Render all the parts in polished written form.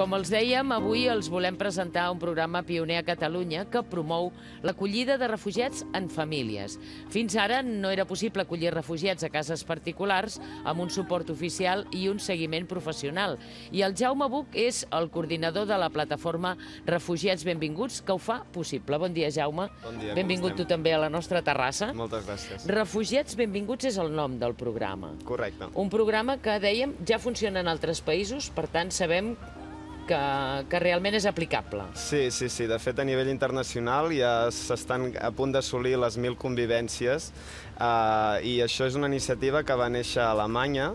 Com els dèiem, avui els volem presentar un programa pioner a Catalunya que promou l'acollida de refugiats en famílies. Fins ara no era possible acollir refugiats a cases particulars amb un suport oficial i un seguiment professional. I el Jaume Buch és el coordinador de la plataforma Refugiats Benvinguts que ho fa possible. Bon dia, Jaume. Bon dia, benvingut tu també a la nostra terrassa. Moltes gràcies. Refugiats Benvinguts és el nom del programa. Correcte. Un programa que, dèiem, ja funciona en altres països, per tant sabem que realment és aplicable. Sí. De fet, a nivell internacional ja s'estan a punt d'assolir les 1.000 convivències i això és una iniciativa que va néixer a Alemanya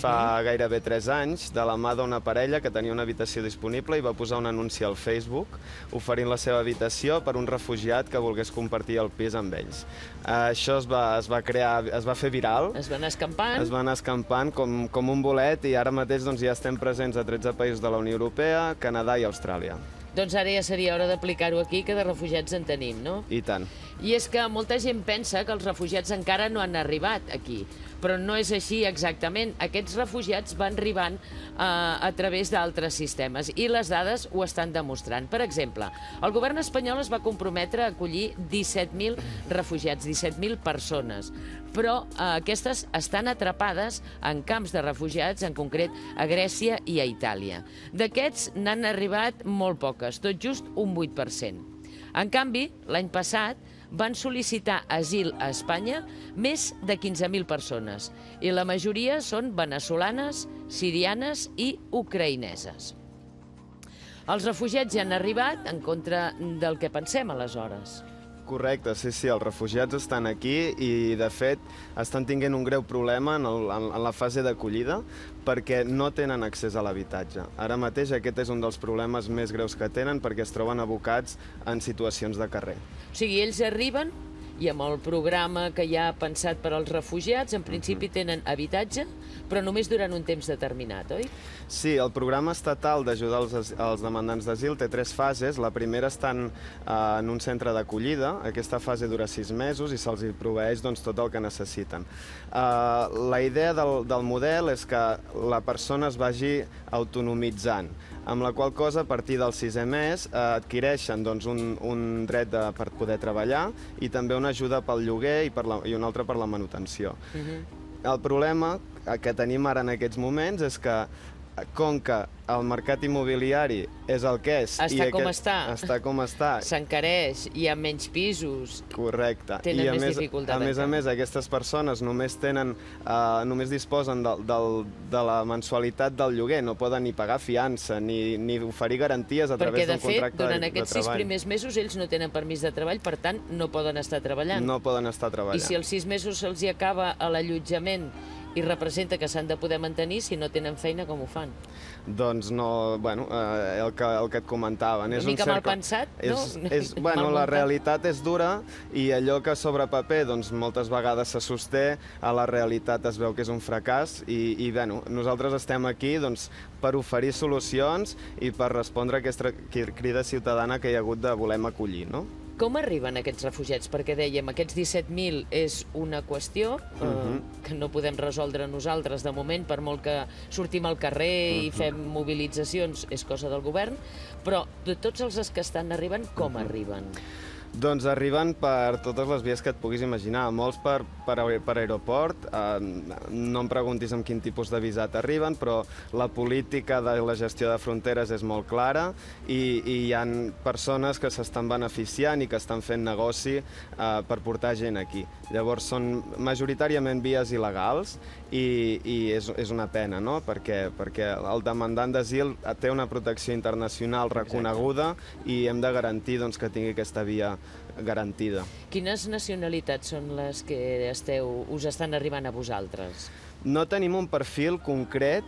fa gairebé 3 anys, de la mà d'una parella que tenia una habitació disponible i va posar un anunci al Facebook oferint la seva habitació per un refugiat que volgués compartir el pis amb ells. Això es va fer viral. Es va anar escampant. Es va anar escampant com un bolet i ara mateix ja estem presents a 13 països de la Unió Europea, Canadà i Austràlia. Doncs ara ja seria hora d'aplicar-ho aquí, que de refugiats en tenim, no? I tant. I és que molta gent pensa que els refugiats encara no han arribat aquí, però no és així exactament. Aquests refugiats van arribant a través d'altres sistemes i les dades ho estan demostrant. Per exemple, el govern espanyol es va comprometre a acollir 17.000 refugiats, 17.000 persones, però aquestes estan atrapades en camps de refugiats, en concret a Grècia i a Itàlia. D'aquests n'han arribat molt poques, tot just un 8%. En canvi, l'any passat van sol·licitar asil a Espanya més de 15.000 persones i la majoria són veneçolanes, sirianes i ucraïneses. Els refugiats ja han arribat en contra del que pensem aleshores. Correcte, sí, els refugiats estan aquí i, de fet, estan tenint un greu problema en la fase d'acollida perquè no tenen accés a l'habitatge. Ara mateix aquest és un dels problemes més greus que tenen perquè es troben abocats en situacions de carrer. O sigui, ells arriben i amb el programa que hi ha pensat per als refugiats, en principi tenen habitatge, però només durant un temps determinat, oi? Sí, el programa estatal d'ajudar els demandants d'asil té 3 fases. La primera estan en un centre d'acollida. Aquesta fase dura 6 mesos i se'ls proveeix tot el que necessiten. La idea del model és que la persona es vagi autonomitzant, amb la qual cosa, a partir del 6è mes, adquireixen un dret per poder treballar i també una ajuda pel lloguer i una altra per la manutenció. El problema que tenim ara en aquests moments és que, com que el mercat immobiliari és el que és... Està com està. Està com està. S'encareix, hi ha menys pisos. Correcte. Tenen més dificultat. A més a més, aquestes persones només disposen de la mensualitat del lloguer, no poden ni pagar fiança, ni oferir garanties a través d'un contracte de treball. Perquè, de fet, durant aquests 6 primers mesos ells no tenen permís de treball, per tant, no poden estar treballant. No poden estar treballant. I si els 6 mesos se'ls acaba l'allotjament i representa que s'han de poder mantenir, si no tenen feina, com ho fan? Doncs no, el que et comentaven. Una mica mal pensat, no? La realitat és dura i allò que sobre paper moltes vegades se sosté, a la realitat es veu que és un fracàs i nosaltres estem aquí per oferir solucions i per respondre a aquesta crida ciutadana que hi ha hagut de volem acollir, no? Com arriben aquests refugiats? Perquè dèiem, aquests 17.000 és una qüestió que no podem resoldre nosaltres de moment, per molt que sortim al carrer i fem mobilitzacions, és cosa del govern, però de tots els que estan arribant, com arriben? Doncs arriben per totes les vies que et puguis imaginar, molts per aeroport, no em preguntis amb quin tipus de visat arriben, però la política de la gestió de fronteres és molt clara i hi ha persones que s'estan beneficiant i que estan fent negoci per portar gent aquí. Llavors són majoritàriament vies il·legals i és una pena, no? Perquè el demandant d'asil té una protecció internacional reconeguda i hem de garantir que tingui aquesta via garantida. Quines nacionalitats són les que us estan arribant a vosaltres? No tenim un perfil concret,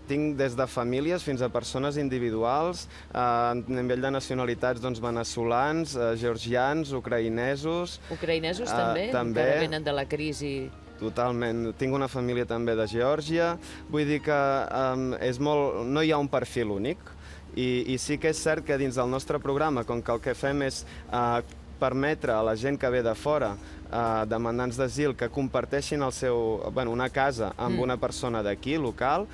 tinc des de famílies fins a persones individuals, a nivell de nacionalitats veneçolans, georgians, ucraïnesos... Ucraïnesos també? També. Que venen de la crisi... Totalment. Tinc una família també de Geòrgia. Vull dir que no hi ha un perfil únic i sí que és cert que dins del nostre programa, com que el que fem és permetre a la gent que ve de fora, demandants d'asil, que comparteixin una casa amb una persona d'aquí, local,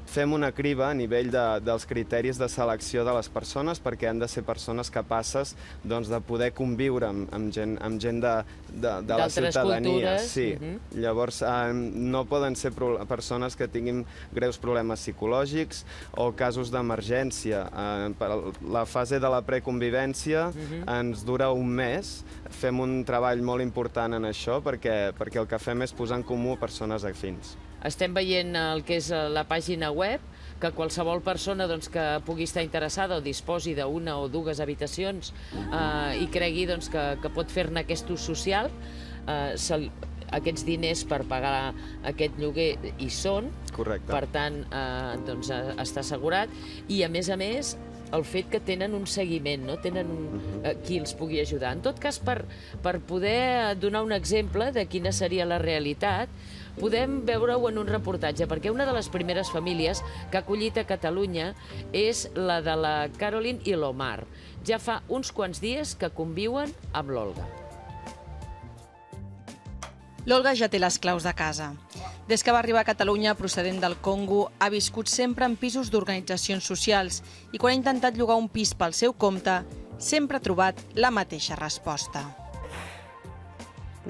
Fem una criba a nivell dels criteris de selecció de les persones perquè han de ser persones capaces de poder conviure amb gent de la ciutadania. Sí. Llavors, no poden ser persones que tinguin greus problemes psicològics o casos d'emergència. La fase de la preconvivència ens dura un mes. Fem un treball molt important en això perquè el que fem és posar en comú persones afins. Estem veient el que és la pàgina web, que qualsevol persona que pugui estar interessada o disposi d'una o dues habitacions i cregui que pot fer-ne aquest ús social, aquests diners per pagar aquest lloguer hi són. Correcte. Per tant, està assegurat. I, a més, el fet que tenen un seguiment, no? Tenen qui els pugui ajudar. En tot cas, per poder donar un exemple de quina seria la realitat, podem veure-ho en un reportatge, perquè una de les primeres famílies que ha acollit a Catalunya és la de la Caroline i l'Omar. Ja fa uns quants dies que conviuen amb l'Olga. L'Olga ja té les claus de casa. Des que va arribar a Catalunya procedent del Congo, ha viscut sempre en pisos d'organitzacions socials i quan ha intentat llogar un pis pel seu compte, sempre ha trobat la mateixa resposta.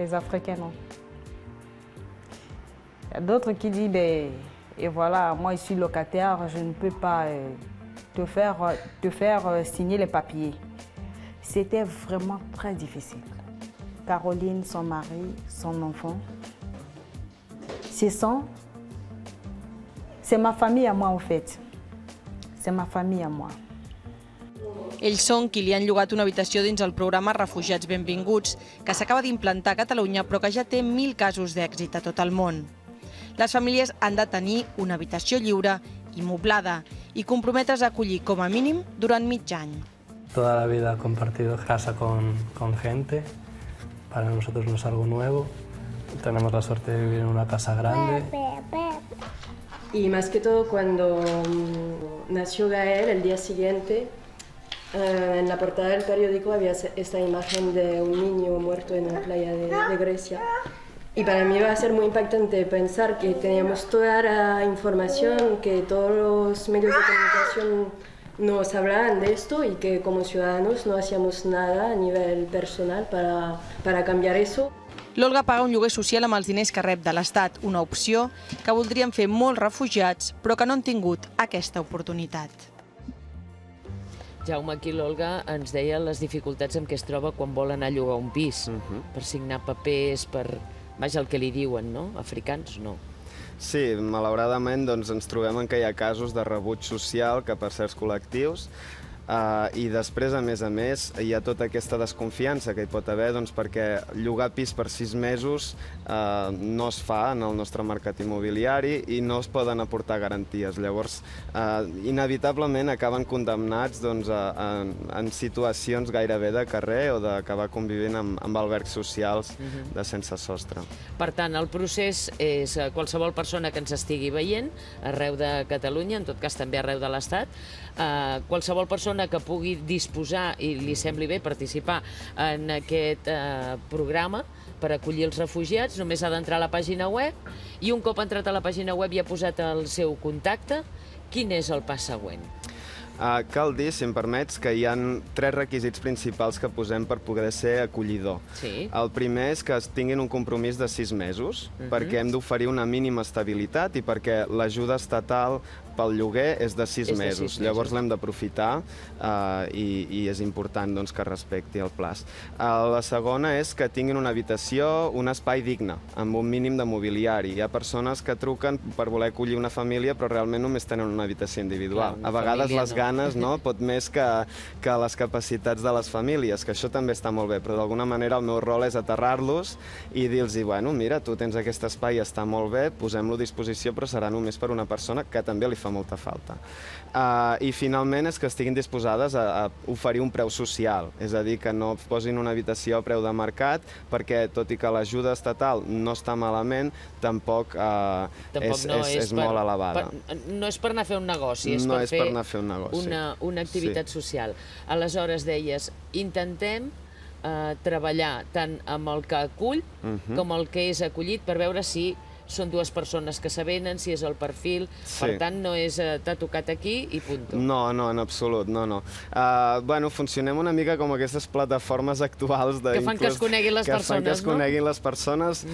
Les Africains, non. Il y a d'autres qui disent, et voilà, moi je suis locataire, je ne peux pas te faire signer les papiers. C'était vraiment très difficile. Caroline, son mari, son enfant. C'est ma famille à moi, en fait. C'est ma famille à moi. Ells són qui li han llogat una habitació dins el programa Refugiats Benvinguts, que s'acaba d'implantar a Catalunya però que ja té 1.000 casos d'èxit a tot el món. Les famílies han de tenir una habitació lliure i moblada i comprometre's a acollir com a mínim durant mig any. Toda la vida he compartido casa con gente. Para nosotros no es algo nuevo. Tenemos la suerte de vivir en una casa grande. Y más que todo cuando nació Gael, el día siguiente, en la portada del periódico había esta imagen de un niño muerto en la playa de Grecia. Y para mí va a ser muy impactante pensar que teníamos toda la información, que todos los medios de comunicación nos hablaban de esto y que como ciudadanos no hacíamos nada a nivel personal para cambiar eso. L'Olga paga un lloguer social amb els diners que rep de l'Estat, una opció que voldrien fer molts refugiats, però que no han tingut aquesta oportunitat. Jaume, aquí l'Olga ens deia les dificultats amb què es troba quan vol anar a llogar un pis, per signar papers, per... Vaja, el que li diuen, no? Africans, no. Sí, malauradament ens trobem que hi ha casos de rebuig social cap a certs col·lectius i després, a més, hi ha tota aquesta desconfiança que hi pot haver perquè llogar pis per 6 mesos no es fa en el nostre mercat immobiliari i no es poden aportar garanties. Llavors, inevitablement acaben condemnats en situacions gairebé de carrer o d'acabar convivint amb albergs socials de sense sostre. Per tant, el procés és qualsevol persona que ens estigui veient arreu de Catalunya, en tot cas també arreu de l'Estat, qualsevol persona que pugui disposar i li sembli bé participar en aquest programa per acollir els refugiats, només ha d'entrar a la pàgina web i un cop entrat a la pàgina web i ha posat el seu contacte, quin és el pas següent? Cal dir, si em permets, que hi ha 3 requisits principals que posem per poder ser acollidor. Sí. El primer és que tinguin un compromís de 6 mesos, perquè hem d'oferir una mínima estabilitat i perquè l'ajuda estatal pel lloguer és de 6 mesos. Llavors l'hem d'aprofitar i és important que respecti el plaç. La segona és que tinguin una habitació, un espai digne, amb un mínim de mobiliari. Hi ha persones que truquen per voler acollir una família però realment només tenen una habitació individual. A vegades les ganes pot més que les capacitats de les famílies, que això també està molt bé, però d'alguna manera el meu rol és aterrar-los i dir-los, bueno, mira, tu tens aquest espai, està molt bé, posem-lo a disposició, però serà només per una persona que també li fa molta falta. I finalment és que estiguin disposades a oferir un preu social, és a dir, que no posin una habitació a preu de mercat, perquè tot i que l'ajuda estatal no està malament, tampoc és molt elevada. No és per anar a fer un negoci, és per fer una activitat social. Aleshores deies, intentem treballar tant amb el que acull com el que és acollit per veure si són dues persones que s'avenen, si és el perfil, per tant no és t'ha tocat aquí i punt. No, en absolut, no. Bueno, funcionem una mica com aquestes plataformes actuals que fan que es coneguin les persones, no? Que fan que es coneguin les persones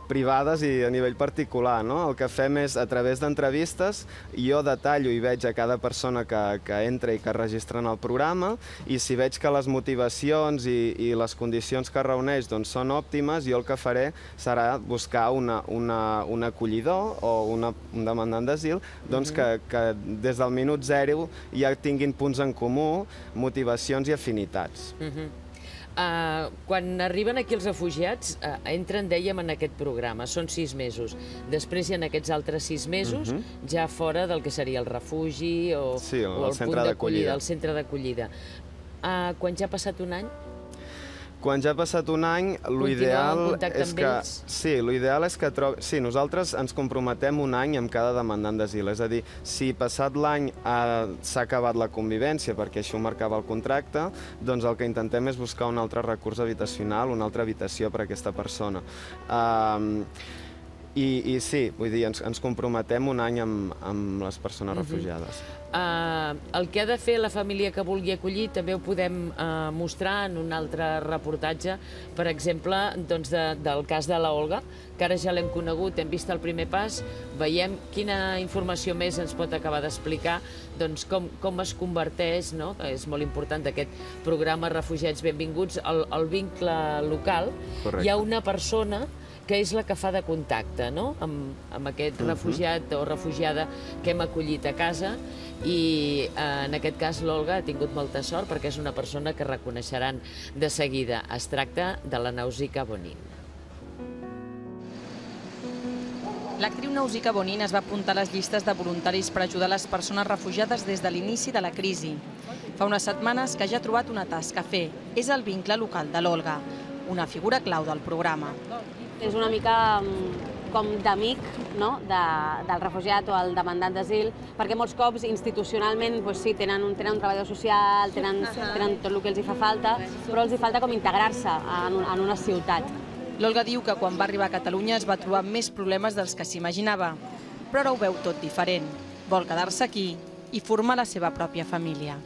privades i a nivell particular, no? El que fem és, a través d'entrevistes, jo detallo i veig a cada persona que entra i que es registra en el programa, i si veig que les motivacions i les condicions que reuneix són òptimes, jo el que faré serà buscar un acollidor o un demandant d'asil que des del minut zero ja tinguin punts en comú, motivacions i afinitats. Quan arriben aquí els refugiats, entren, dèiem, en aquest programa, són 6 mesos. Després hi ha aquests altres 6 mesos ja fora del que seria el refugi o el centre d'acollida. El centre d'acollida. Quan ja ha passat un any? Quan ja ha passat un any, l'ideal és que sí, nosaltres ens comprometem un any amb cada demandant d'asil. És a dir, si passat l'any s'ha acabat la convivència, perquè això ho marcava el contracte, doncs el que intentem és buscar un altre recurs habitacional, una altra habitació per a aquesta persona. I sí, vull dir, ens comprometem un any amb les persones refugiades. El que ha de fer la família que vulgui acollir també ho podem mostrar en un altre reportatge, per exemple, del cas de la Olga, que ara ja l'hem conegut, hem vist el primer pas, veiem quina informació més ens pot acabar d'explicar com es converteix, és molt important d'aquest programa Refugiats Benvinguts, el vincle local. Hi ha una persona que és la que fa de contacte amb aquest refugiat o refugiada que hem acollit a casa, i en aquest cas l'Olga ha tingut molta sort perquè és una persona que reconeixeran de seguida. Es tracta de la Nausica Bonin. L'actriu Nausica Bonin es va apuntar a les llistes de voluntaris per ajudar les persones refugiades des de l'inici de la crisi. Fa unes setmanes que ja ha trobat una tasca a fer. És el vincle local de l'Olga, una figura clau del programa. És una mica com d'amic del refugiat o el demandant d'asil, perquè molts cops institucionalment sí, tenen un treballador social, tenen tot el que els fa falta, però els falta com integrar-se en una ciutat. L'Olga diu que quan va arribar a Catalunya es va trobar més problemes dels que s'imaginava, però ara ho veu tot diferent. Vol quedar-se aquí i formar la seva pròpia família.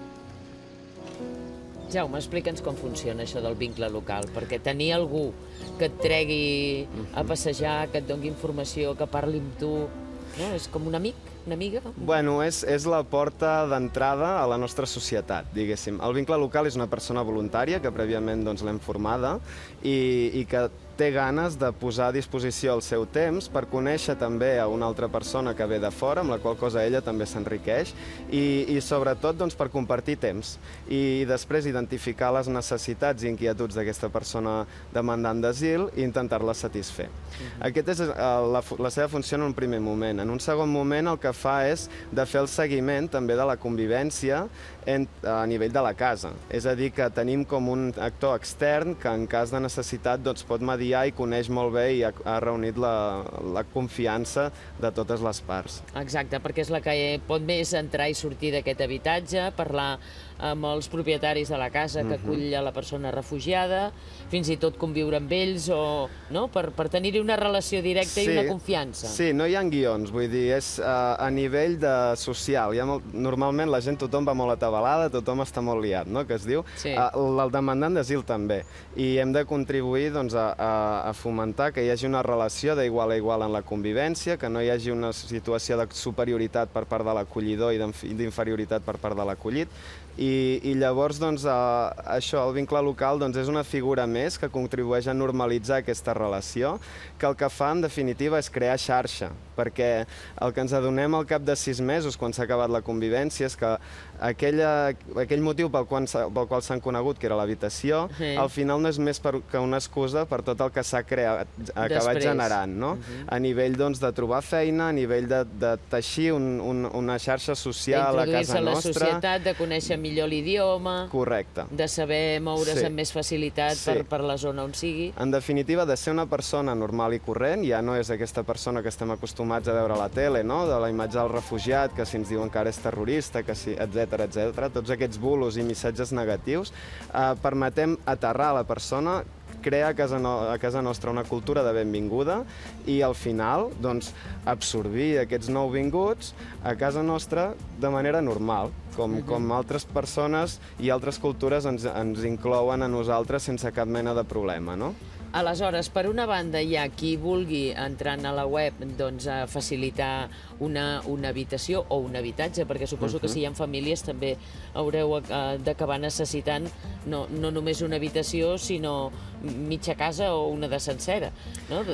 Jaume, explica'ns com funciona això del vincle local, perquè tenir algú que et tregui a passejar, que et doni informació, que parli amb tu, és com un amic, una amiga? Bueno, és la porta d'entrada a la nostra societat, diguéssim. El vincle local és una persona voluntària que prèviament l'hem formada i que té ganes de posar a disposició el seu temps per conèixer també a una altra persona que ve de fora, amb la qual cosa ella també s'enriqueix, i sobretot per compartir temps i després identificar les necessitats i inquietuds d'aquesta persona demandant d'asil i intentar-les satisfer. Aquesta és la seva funció en un primer moment. En un segon moment el que fa és de fer el seguiment també de la convivència a nivell de la casa. És a dir, que tenim com un actor extern que en cas de necessitat pot mediar i coneix molt bé i ha reunit la confiança de totes les parts. Exacte, perquè és la que pot més entrar i sortir d'aquest habitatge, parlar amb els propietaris de la casa que acull a la persona refugiada, fins i tot conviure amb ells, per tenir-hi una relació directa i una confiança. Sí, no hi ha guions, vull dir, és a nivell social. Normalment la gent, tothom va molt atabalada, tothom està molt liat, que es diu. El demandant d'asil també. I hem de contribuir a fomentar que hi hagi una relació d'igual a igual en la convivència, que no hi hagi una situació de superioritat per part de l'acollidor i d'inferioritat per part de l'acollit. I llavors, això, el vincle local, és una figura més que contribueix a normalitzar aquesta relació, que el que fa, en definitiva, és crear xarxa, perquè el que ens adonem al cap de 6 mesos, quan s'ha acabat la convivència, és que aquell motiu pel qual s'han conegut, que era l'habitació, al final no és més que una excusa per tot el que s'ha acabat generant, a nivell de trobar feina, a nivell de teixir una xarxa social a casa nostra. D'introduir-se a la societat, de conèixer millor l'idioma, de saber moure's amb més facilitat per la zona on sigui. En definitiva, de ser una persona normal i corrent, ja no és aquesta persona que estem acostumats a veure a la tele, de la imatge del refugiat, que si ens diuen que ara és terrorista, etc. Tots aquests bulos i missatges negatius, permetem aterrar la persona, crea a casa nostra una cultura de benvinguda i al final doncs, absorbir aquests nouvinguts a casa nostra de manera normal, com altres persones i altres cultures ens inclouen a nosaltres sense cap mena de problema, no? Aleshores, per una banda, hi ha qui vulgui, entrant a la web, doncs, facilitar una habitació o un habitatge, perquè suposo que si hi ha famílies també haureu d'acabar necessitant no només una habitació, sinó mitja casa o una de sencera, no?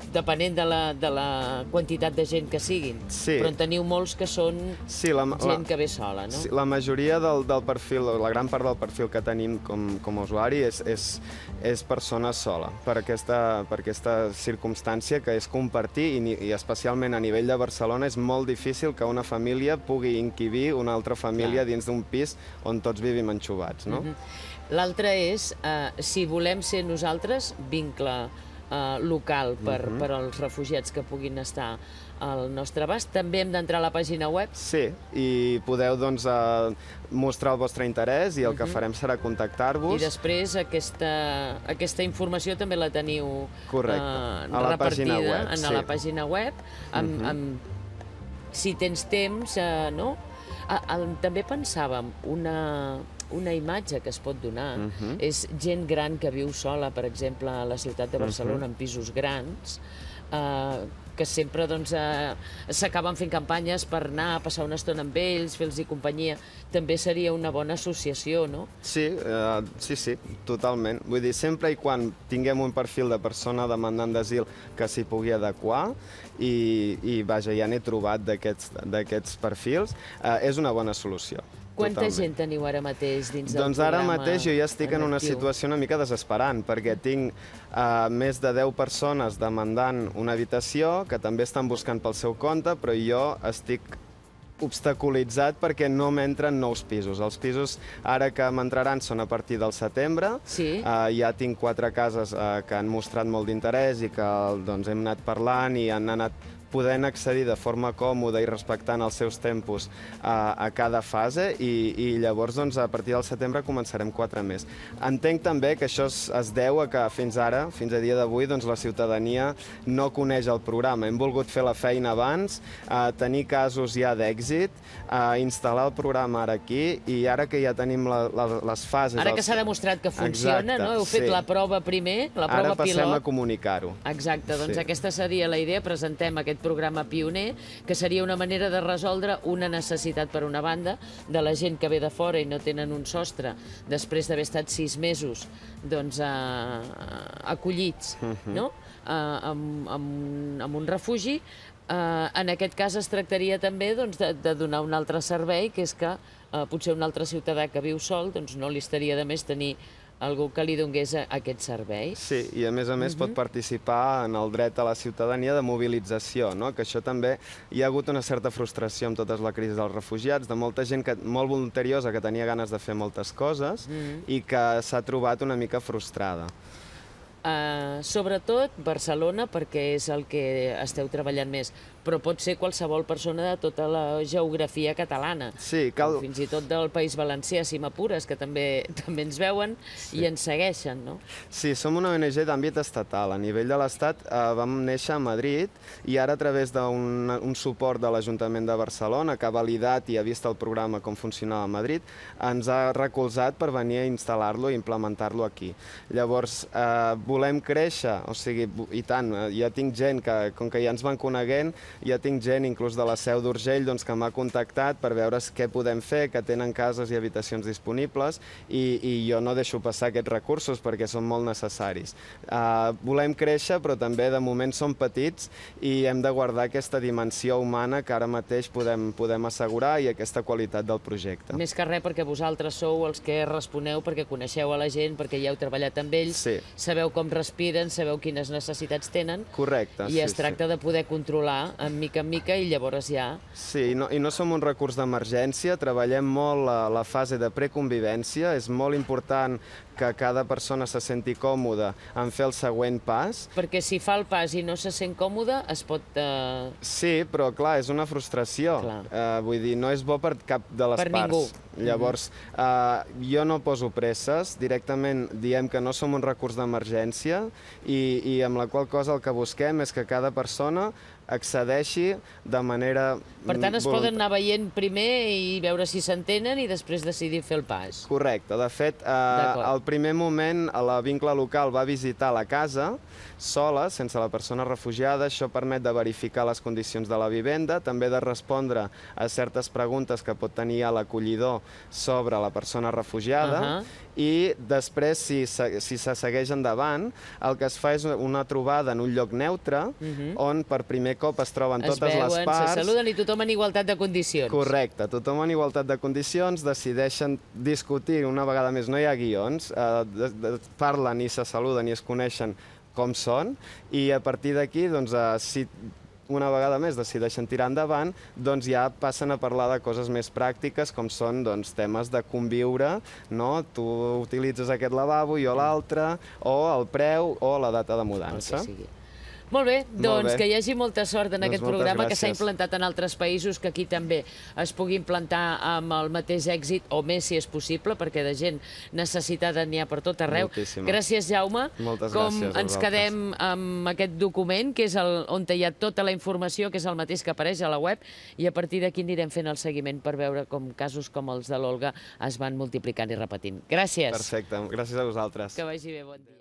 Depenent de la quantitat de gent que siguin. Però en teniu molts que són gent que ve sola, no? La majoria del perfil, la gran part del perfil que tenim com a usuari és persona sola, per aquesta circumstància que és compartir, i especialment a nivell de Barcelona és molt difícil que una família pugui inquibir una altra família dins d'un pis on tots vivim enxovats, no? L'altre és, si volem ser nosaltres, vincle local per als refugiats que puguin estar al nostre abast. També hem d'entrar a la pàgina web? Sí, i podeu mostrar el vostre interès i el que farem serà contactar-vos. I després aquesta informació també la teniu repartida a la pàgina web. Si tens temps, no? També pensàvem una imatge que es pot donar és gent gran que viu sola, per exemple, a la ciutat de Barcelona, en pisos grans, que sempre s'acaben fent campanyes per anar a passar una estona amb ells, fer-los companyia. També seria una bona associació, no? Sí, totalment. Vull dir, sempre i quan tinguem un perfil de persona demandant d'asil que s'hi pugui adequar, i vaja, ja n'he trobat d'aquests perfils, és una bona solució. Quanta gent teniu ara mateix dins del programa? Doncs ara mateix jo ja estic en una situació una mica desesperant, perquè tinc més de 10 persones demandant una habitació que també estan buscant pel seu compte, però jo estic obstaculitzat perquè no m'entren nous pisos. Els pisos ara que m'entraran són a partir del setembre. Ja tinc 4 cases que han mostrat molt d'interès i que hem anat parlant i han anat podent accedir de forma còmoda i respectant els seus tempos a cada fase, i llavors a partir del setembre començarem 4 més. Entenc també que això es deu a que fins a dia d'avui, la ciutadania no coneix el programa. Hem volgut fer la feina abans, tenir casos ja d'èxit, instal·lar el programa ara aquí, i ara que ja tenim les fases... Ara que s'ha demostrat que funciona, no? Heu fet la prova primer, la prova pilot. Ara passem a comunicar-ho. Exacte, doncs aquesta seria la idea. Presentem aquest programa pioner, que seria una manera de resoldre una necessitat, per una banda, de la gent que ve de fora i no tenen un sostre, després d'haver estat 6 mesos acollits en un refugi. En aquest cas es tractaria també de donar un altre servei, que és que potser un altre ciutadà que viu sol no li estaria de més tenir algú que li donés aquest servei. Sí, i a més pot participar en el dret a la ciutadania de mobilització, que això també hi ha hagut una certa frustració amb tota la crisi dels refugiats, de molta gent molt voluntariosa que tenia ganes de fer moltes coses i que s'ha trobat una mica frustrada. Sobretot Barcelona, perquè és el que esteu treballant més, però pot ser qualsevol persona de tota la geografia catalana. Sí, cal... Fins i tot del País Valencià, si m'apures, que també ens veuen i ens segueixen, no? Sí, som una ONG d'àmbit estatal. A nivell de l'Estat vam néixer a Madrid i ara, a través d'un suport de l'Ajuntament de Barcelona, que ha validat i ha vist el programa com funcionava a Madrid, ens ha recolzat per venir a instal·lar-lo i implementar-lo aquí. Llavors, volem créixer, o sigui, i tant, ja tinc gent que, com que ja ens van coneguent, ja tinc gent, inclús de la Seu d'Urgell, que m'ha contactat per veure què podem fer, que tenen cases i habitacions disponibles, i jo no deixo passar aquests recursos perquè són molt necessaris. Volem créixer, però també de moment som petits i hem de guardar aquesta dimensió humana que ara mateix podem assegurar i aquesta qualitat del projecte. Més que res perquè vosaltres sou els que responeu, perquè coneixeu a la gent, perquè ja heu treballat amb ells, sabeu com respiren, sabeu quines necessitats tenen, i es tracta de poder controlar en mica, i llavors ja... Sí, i no som un recurs d'emergència, treballem molt la fase de preconvivència, és molt important que cada persona se senti còmoda en fer el següent pas. Perquè si fa el pas i no se sent còmode, es pot... Sí, però clar, és una frustració. Vull dir, no és bo per cap de les parts. Per ningú. Llavors, jo no poso presses, directament diem que no som un recurs d'emergència i amb la qual cosa el que busquem és que cada persona accedeixi de manera... Per tant, es poden anar veient primer i veure si s'entenen i després decidir fer el pas. Correcte. De fet, al primer moment la vincle local va visitar la casa sola, sense la persona refugiada. Això permet de verificar les condicions de la vivenda, també de respondre a certes preguntes que pot tenir l'acollidor sobre la persona refugiada. I després, si se segueix endavant, el que es fa és una trobada en un lloc neutre, on per primer cop es troben totes les parts. Es veuen, se saluden i tothom en igualtat de condicions. Correcte, tothom en igualtat de condicions, decideixen discutir, una vegada més no hi ha guions, parlen i se saluden i es coneixen com són, i a partir d'aquí, si una vegada més decideixen tirar endavant, doncs ja passen a parlar de coses més pràctiques, com són temes de conviure, no? Tu utilitzes aquest lavabo, jo l'altre, o el preu o la data de mudança. Molt bé, doncs que hi hagi molta sort en aquest programa que s'ha implantat en altres països, que aquí també es pugui implantar amb el mateix èxit, o més si és possible, perquè de gent necessitada n'hi ha per tot arreu. Gràcies, Jaume. Moltes gràcies a vosaltres. Com ens quedem amb aquest document, que és on hi ha tota la informació, que és el mateix que apareix a la web, i a partir d'aquí anirem fent el seguiment per veure com casos com els de l'Olga es van multiplicant i repetint. Gràcies. Perfecte, gràcies a vosaltres. Que vagi bé, bon dia.